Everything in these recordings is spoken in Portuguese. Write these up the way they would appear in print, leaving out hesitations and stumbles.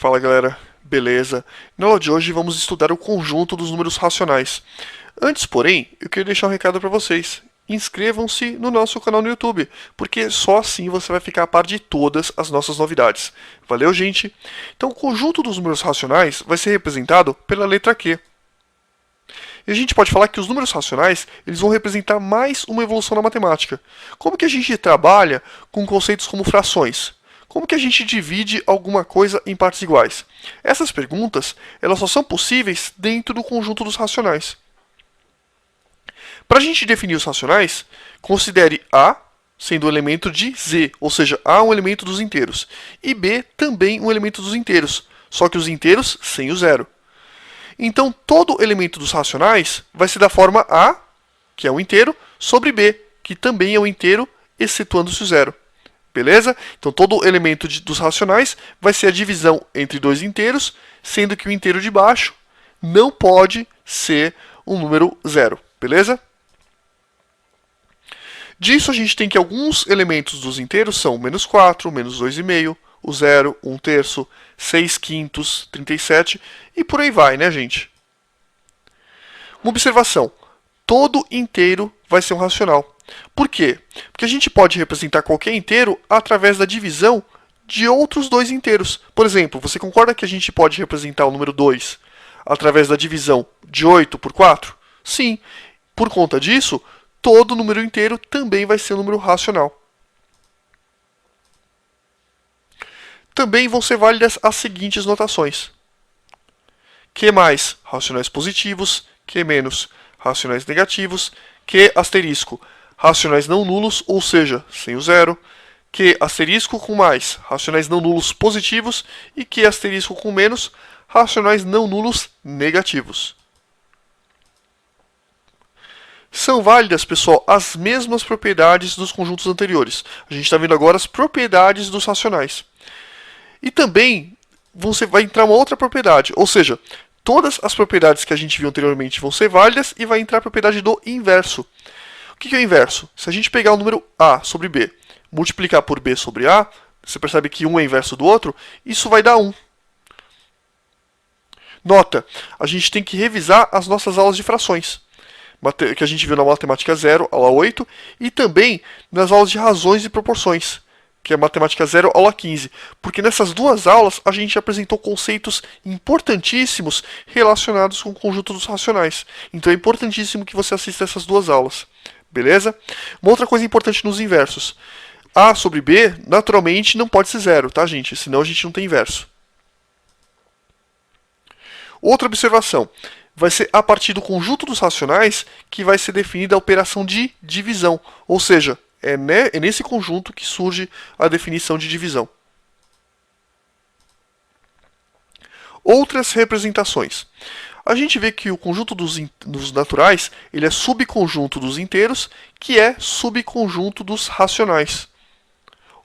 Fala galera, beleza? Na aula de hoje vamos estudar o conjunto dos números racionais. Antes, porém, eu queria deixar um recado para vocês. Inscrevam-se no nosso canal no YouTube, porque só assim você vai ficar a par de todas as nossas novidades. Valeu, gente? Então, o conjunto dos números racionais vai ser representado pela letra Q. E a gente pode falar que os números racionais eles vão representar mais uma evolução na matemática. Como que a gente trabalha com conceitos como frações? Como que a gente divide alguma coisa em partes iguais? Essas perguntas elas só são possíveis dentro do conjunto dos racionais. Para a gente definir os racionais, considere A sendo um elemento de Z, ou seja, A um elemento dos inteiros, e B também um elemento dos inteiros, só que os inteiros sem o zero. Então, todo elemento dos racionais vai ser da forma A, que é um inteiro, sobre B, que também é um inteiro, excetuando-se o zero. Beleza? Então, todo elemento dos racionais vai ser a divisão entre dois inteiros, sendo que o inteiro de baixo não pode ser um número zero. Beleza? Disso, a gente tem que alguns elementos dos inteiros são menos 4, menos 2,5, o 0, 1 terço, 6 quintos, 37 e por aí vai, né, gente? Uma observação. Todo inteiro vai ser um racional. Por quê? Porque a gente pode representar qualquer inteiro através da divisão de outros dois inteiros. Por exemplo, você concorda que a gente pode representar o número 2 através da divisão de 8 por 4? Sim. Por conta disso, todo número inteiro também vai ser um número racional. Também vão ser válidas as seguintes notações. Q mais, racionais positivos. Q menos, racionais negativos. Q asterisco, racionais não nulos, ou seja, sem o zero. Q asterisco com mais, racionais não nulos positivos. E Q asterisco com menos, racionais não nulos negativos. São válidas, pessoal, as mesmas propriedades dos conjuntos anteriores. A gente está vendo agora as propriedades dos racionais. E também você vai entrar uma outra propriedade, ou seja, todas as propriedades que a gente viu anteriormente vão ser válidas e vai entrar a propriedade do inverso. O que é o inverso? Se a gente pegar o número A sobre B, multiplicar por B sobre A, você percebe que um é inverso do outro, isso vai dar 1. Nota, a gente tem que revisar as nossas aulas de frações, que a gente viu na Matemática 0, aula 8, e também nas aulas de razões e proporções, que é Matemática 0, aula 15, porque nessas duas aulas a gente apresentou conceitos importantíssimos relacionados com o conjunto dos racionais. Então é importantíssimo que você assista essas duas aulas, beleza? Uma outra coisa importante nos inversos. A sobre B, naturalmente, não pode ser zero, tá, gente? Senão a gente não tem inverso. Outra observação. Vai ser a partir do conjunto dos racionais que vai ser definida a operação de divisão, ou seja, é nesse conjunto que surge a definição de divisão. Outras representações. A gente vê que o conjunto dos naturais ele é subconjunto dos inteiros, que é subconjunto dos racionais.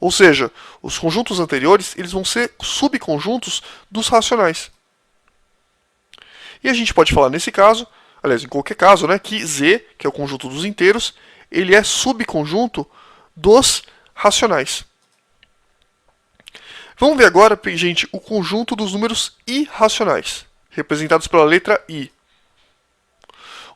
Ou seja, os conjuntos anteriores eles vão ser subconjuntos dos racionais. E a gente pode falar nesse caso, aliás, em qualquer caso, né, que Z, que é o conjunto dos inteiros, ele é subconjunto dos racionais. Vamos ver agora, gente, o conjunto dos números irracionais, representados pela letra I.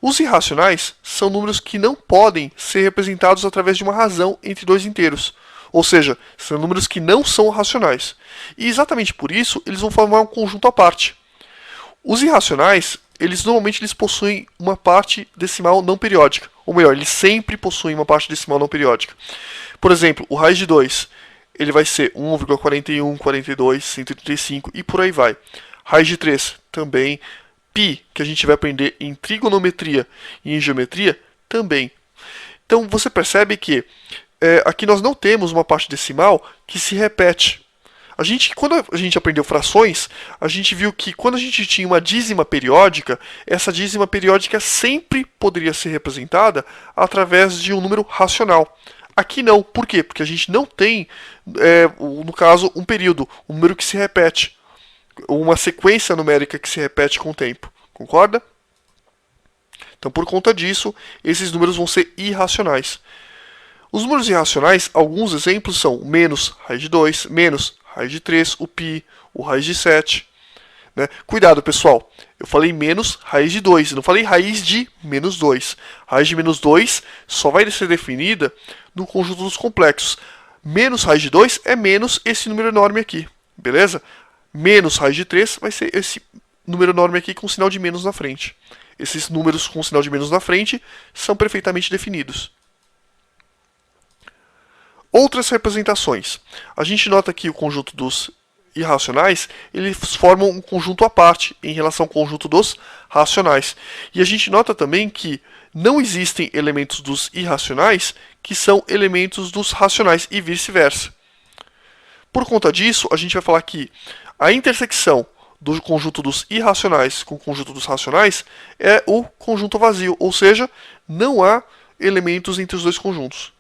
Os irracionais são números que não podem ser representados através de uma razão entre dois inteiros, ou seja, são números que não são racionais. E exatamente por isso, eles vão formar um conjunto à parte. Os irracionais, normalmente eles possuem uma parte decimal não periódica. Ou melhor, eles sempre possuem uma parte decimal não periódica. Por exemplo, o raiz de 2, ele vai ser 1,41, 42, 135 e por aí vai. Raiz de 3 também. Π, que a gente vai aprender em trigonometria e em geometria, também. Então você percebe que aqui nós não temos uma parte decimal que se repete. Quando a gente aprendeu frações, a gente viu que quando a gente tinha uma dízima periódica, essa dízima periódica sempre poderia ser representada através de um número racional. Aqui não. Por quê? Porque a gente não tem, no caso, um período, um número que se repete. Uma sequência numérica que se repete com o tempo. Concorda? Então, por conta disso, esses números vão ser irracionais. Os números irracionais, alguns exemplos são menos raiz de 2, menos raiz de 3, o π, o raiz de 7. Né? Cuidado, pessoal, eu falei menos raiz de 2, não falei raiz de menos 2. Raiz de menos 2 só vai ser definida no conjunto dos complexos. Menos raiz de 2 é menos esse número enorme aqui, beleza? Menos raiz de 3 vai ser esse número enorme aqui com sinal de menos na frente. Esses números com sinal de menos na frente são perfeitamente definidos. Outras representações. A gente nota que o conjunto dos irracionais, eles formam um conjunto à parte em relação ao conjunto dos racionais. E a gente nota também que não existem elementos dos irracionais que são elementos dos racionais e vice-versa. Por conta disso, a gente vai falar que a intersecção do conjunto dos irracionais com o conjunto dos racionais é o conjunto vazio, ou seja, não há elementos entre os dois conjuntos.